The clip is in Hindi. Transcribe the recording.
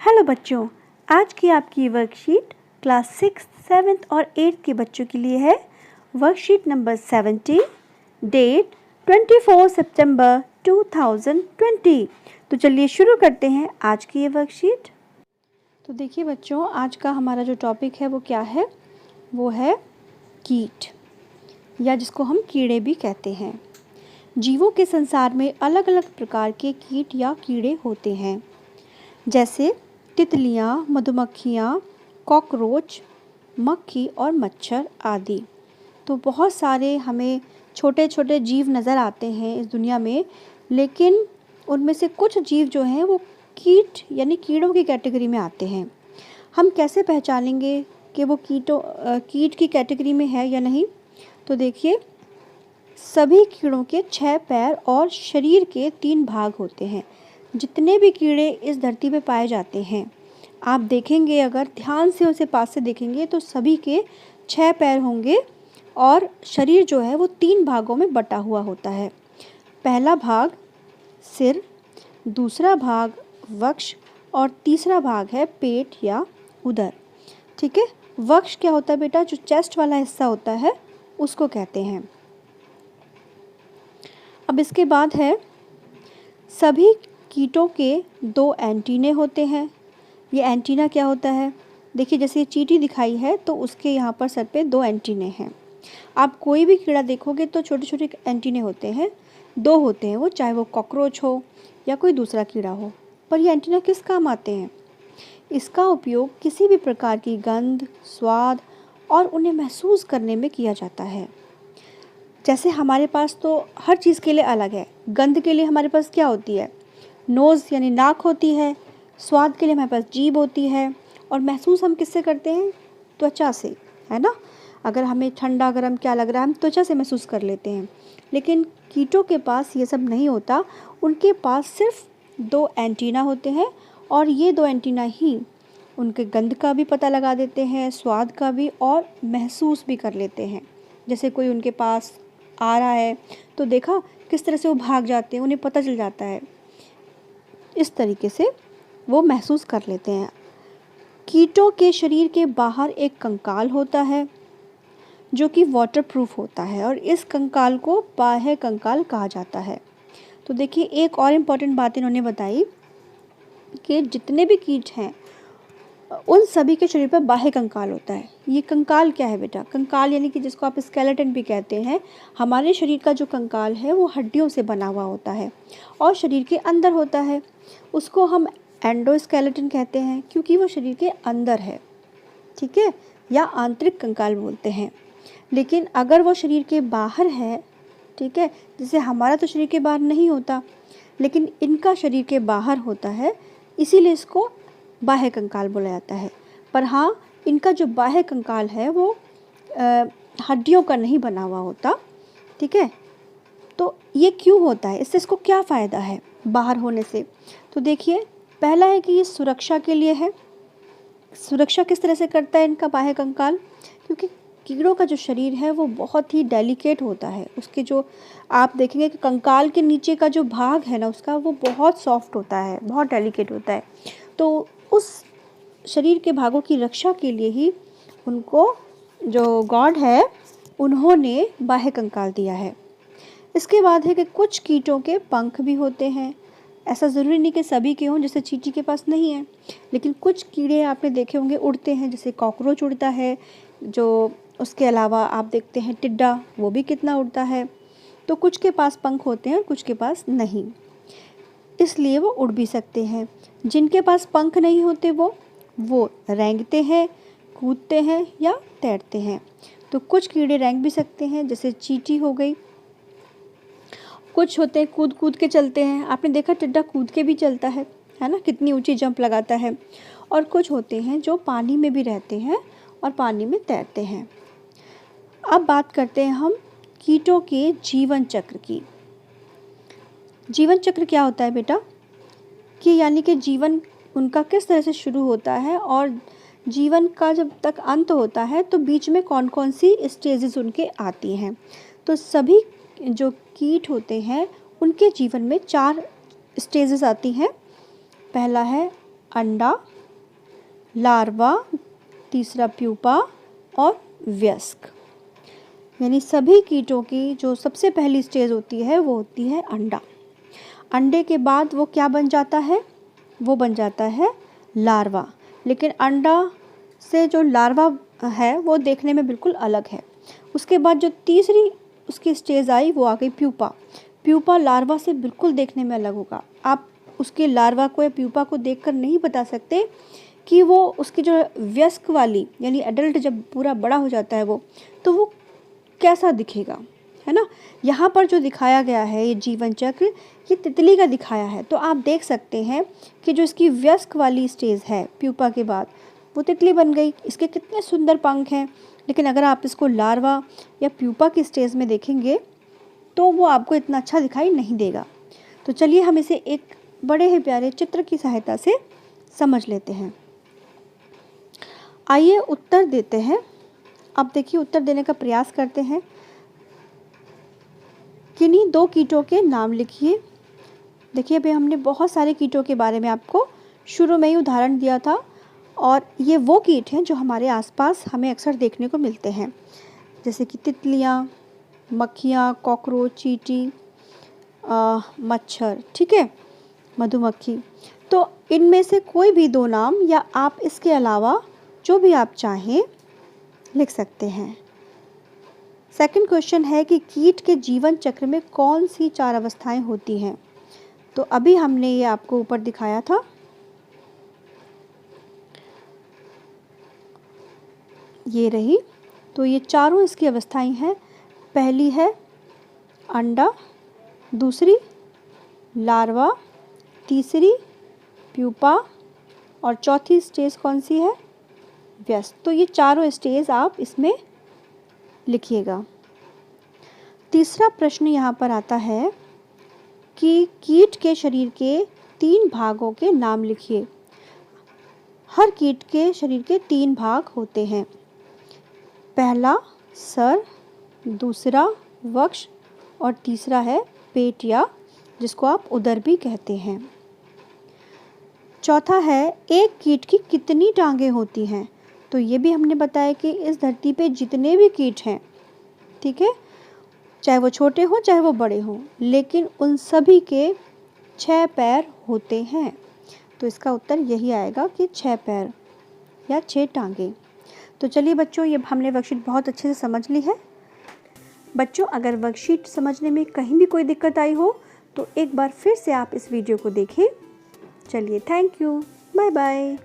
हेलो बच्चों, आज की आपकी वर्कशीट क्लास 6, 7 और 8 के बच्चों के लिए है। वर्कशीट नंबर 70, डेट 24 सितंबर 2020। तो चलिए शुरू करते हैं आज की ये वर्कशीट। तो देखिए बच्चों, आज का हमारा जो टॉपिक है वो क्या है, वो है कीट, या जिसको हम कीड़े भी कहते हैं। जीवों के संसार में अलग अलग प्रकार के कीट या कीड़े होते हैं, जैसे तितलियाँ, मधुमक्खियाँ, कॉकरोच, मक्खी और मच्छर आदि। तो बहुत सारे हमें छोटे छोटे जीव नज़र आते हैं इस दुनिया में, लेकिन उनमें से कुछ जीव जो हैं वो कीट यानी कीड़ों की कैटेगरी में आते हैं। हम कैसे पहचानेंगे कि वो कीट की कैटेगरी में है या नहीं? तो देखिए, सभी कीड़ों के 6 पैर और शरीर के 3 भाग होते हैं। जितने भी कीड़े इस धरती पे पाए जाते हैं, आप देखेंगे, अगर ध्यान से उसे पास से देखेंगे तो सभी के 6 पैर होंगे और शरीर जो है वो 3 भागों में बटा हुआ होता है। पहला भाग सिर, दूसरा भाग वक्ष और तीसरा भाग है पेट या उदर। ठीक है, वक्ष क्या होता है बेटा? जो चेस्ट वाला हिस्सा होता है उसको कहते हैं। अब इसके बाद है, सभी कीटों के 2 एंटीने होते हैं। ये एंटीना क्या होता है? देखिए, जैसे ये चींटी दिखाई है तो उसके यहाँ पर सर पे 2 एंटीने हैं। आप कोई भी कीड़ा देखोगे तो छोटे छोटे एंटीने होते हैं, 2 होते हैं वो, चाहे वो कॉकरोच हो या कोई दूसरा कीड़ा हो। पर ये एंटीना किस काम आते हैं? इसका उपयोग किसी भी प्रकार की गंध, स्वाद और उन्हें महसूस करने में किया जाता है। जैसे हमारे पास तो हर चीज़ के लिए अलग है। गंध के लिए हमारे पास क्या होती है? नोज़ यानी नाक होती है। स्वाद के लिए हमारे पास जीभ होती है। और महसूस हम किससे करते हैं? त्वचा से, है ना? अगर हमें ठंडा गर्म क्या लग रहा है, हम त्वचा से महसूस कर लेते हैं। लेकिन कीटों के पास ये सब नहीं होता। उनके पास सिर्फ 2 एंटीना होते हैं और ये 2 एंटीना ही उनके गंध का भी पता लगा देते हैं, स्वाद का भी, और महसूस भी कर लेते हैं। जैसे कोई उनके पास आ रहा है तो देखा किस तरह से वो भाग जाते हैं, उन्हें पता चल जाता है। इस तरीके से वो महसूस कर लेते हैं। कीटों के शरीर के बाहर एक कंकाल होता है जो कि वाटरप्रूफ होता है, और इस कंकाल को बाह्य कंकाल कहा जाता है। तो देखिए, एक और इम्पॉर्टेंट बात इन्होंने बताई कि जितने भी कीट हैं उन सभी के शरीर पर बाह्य कंकाल होता है। ये कंकाल क्या है बेटा? कंकाल यानी कि जिसको आप स्केलेटन भी कहते हैं। हमारे शरीर का जो कंकाल है वो हड्डियों से बना हुआ होता है और शरीर के अंदर होता है। उसको हम एंडोस्केलेटन कहते हैं क्योंकि वो शरीर के अंदर है। ठीक है, या आंतरिक कंकाल बोलते हैं। लेकिन अगर वो शरीर के बाहर है, ठीक है, जैसे हमारा तो शरीर के बाहर नहीं होता, लेकिन इनका शरीर के बाहर होता है, इसीलिए इसको बाह्य कंकाल बोला जाता है। पर हाँ, इनका जो बाह्य कंकाल है वो हड्डियों का नहीं बना हुआ होता। ठीक है, तो ये क्यों होता है? इससे इसको क्या फ़ायदा है बाहर होने से? तो देखिए, पहला है कि ये सुरक्षा के लिए है। सुरक्षा किस तरह से करता है इनका बाह्य कंकाल? क्योंकि कीड़ों का जो शरीर है वो बहुत ही डेलिकेट होता है। उसके जो आप देखेंगे कि कंकाल के नीचे का जो भाग है ना उसका, वो बहुत सॉफ्ट होता है, बहुत डेलिकेट होता है। तो उस शरीर के भागों की रक्षा के लिए ही उनको जो गॉड है उन्होंने बाह्य कंकाल दिया है। इसके बाद है कि कुछ कीटों के पंख भी होते हैं। ऐसा ज़रूरी नहीं कि सभी के हों, जैसे चींटी के पास नहीं है, लेकिन कुछ कीड़े आपने देखे होंगे उड़ते हैं, जैसे कॉकरोच उड़ता है। जो उसके अलावा आप देखते हैं टिड्डा, वो भी कितना उड़ता है। तो कुछ के पास पंख होते हैं और कुछ के पास नहीं, इसलिए वो उड़ भी सकते हैं। जिनके पास पंख नहीं होते वो रेंगते हैं, कूदते हैं या तैरते हैं। तो कुछ कीड़े रेंग भी सकते हैं, जैसे चींटी हो गई। कुछ होते हैं कूद कूद के चलते हैं। आपने देखा टिड्डा कूद के भी चलता है ना, कितनी ऊंची जंप लगाता है। और कुछ होते हैं जो पानी में भी रहते हैं और पानी में तैरते हैं। अब बात करते हैं हम कीटों के जीवन चक्र की। जीवन चक्र क्या होता है बेटा? कि यानी कि जीवन उनका किस तरह से शुरू होता है और जीवन का जब तक अंत होता है तो बीच में कौन कौन सी स्टेजेस उनके आती हैं। तो सभी जो कीट होते हैं उनके जीवन में 4 स्टेजेस आती हैं। पहला है अंडा, लार्वा, तीसरा प्यूपा और वयस्क। यानी सभी कीटों की जो सबसे पहली स्टेज होती है वो होती है अंडा। अंडे के बाद वो क्या बन जाता है? वो बन जाता है लार्वा। लेकिन अंडा से जो लार्वा है वो देखने में बिल्कुल अलग है। उसके बाद जो तीसरी उसकी स्टेज आई वो आ गई प्यूपा। प्यूपा लार्वा से बिल्कुल देखने में अलग होगा। आप उसके लार्वा को या प्यूपा को देखकर नहीं बता सकते कि वो उसकी जो वयस्क वाली यानी एडल्ट जब पूरा बड़ा हो जाता है वो, तो वो कैसा दिखेगा, है ना। यहाँ पर जो दिखाया गया है ये जीवन चक्र, ये तितली का दिखाया है। तो आप देख सकते हैं कि जो इसकी वयस्क वाली स्टेज है प्यूपा के बाद, वो तितली बन गई। इसके कितने सुंदर पंख हैं। लेकिन अगर आप इसको लार्वा या प्यूपा की स्टेज में देखेंगे तो वो आपको इतना अच्छा दिखाई नहीं देगा। तो चलिए हम इसे एक बड़े ही प्यारे चित्र की सहायता से समझ लेते हैं। आइए उत्तर देते हैं। अब देखिए उत्तर देने का प्रयास करते हैं। किन्हीं दो कीटों के नाम लिखिए। देखिए अभी हमने बहुत सारे कीटों के बारे में आपको शुरू में ही उदाहरण दिया था, और ये वो कीट हैं जो हमारे आसपास हमें अक्सर देखने को मिलते हैं, जैसे कि तितलियाँ, मक्खियाँ, कॉकरोच, चींटी, मच्छर, ठीक है, मधुमक्खी। तो इनमें से कोई भी दो नाम या आप इसके अलावा जो भी आप चाहें लिख सकते हैं। सेकंड क्वेश्चन है कि कीट के जीवन चक्र में कौन सी 4 अवस्थाएं होती हैं। तो अभी हमने ये आपको ऊपर दिखाया था। ये रही। तो ये चारों इसकी अवस्थाएं हैं। पहली है अंडा, दूसरी लार्वा, तीसरी प्यूपा और चौथी स्टेज कौन सी है? वयस्क। तो ये चारों स्टेज आप इसमें लिखिएगा। तीसरा प्रश्न यहाँ पर आता है कि कीट के शरीर के 3 भागों के नाम लिखिए। हर कीट के शरीर के 3 भाग होते हैं। पहला सर, दूसरा वक्ष और तीसरा है पेट, या जिसको आप उदर भी कहते हैं। चौथा है एक कीट की कितनी टांगें होती हैं। तो ये भी हमने बताया कि इस धरती पे जितने भी कीट हैं, ठीक है, चाहे वो छोटे हों चाहे वो बड़े हों, लेकिन उन सभी के 6 पैर होते हैं। तो इसका उत्तर यही आएगा कि 6 पैर या 6 टांगें। तो चलिए बच्चों, ये हमने वर्कशीट बहुत अच्छे से समझ ली है। बच्चों, अगर वर्कशीट समझने में कहीं भी कोई दिक्कत आई हो तो एक बार फिर से आप इस वीडियो को देखें। चलिए, थैंक यू, बाय बाय।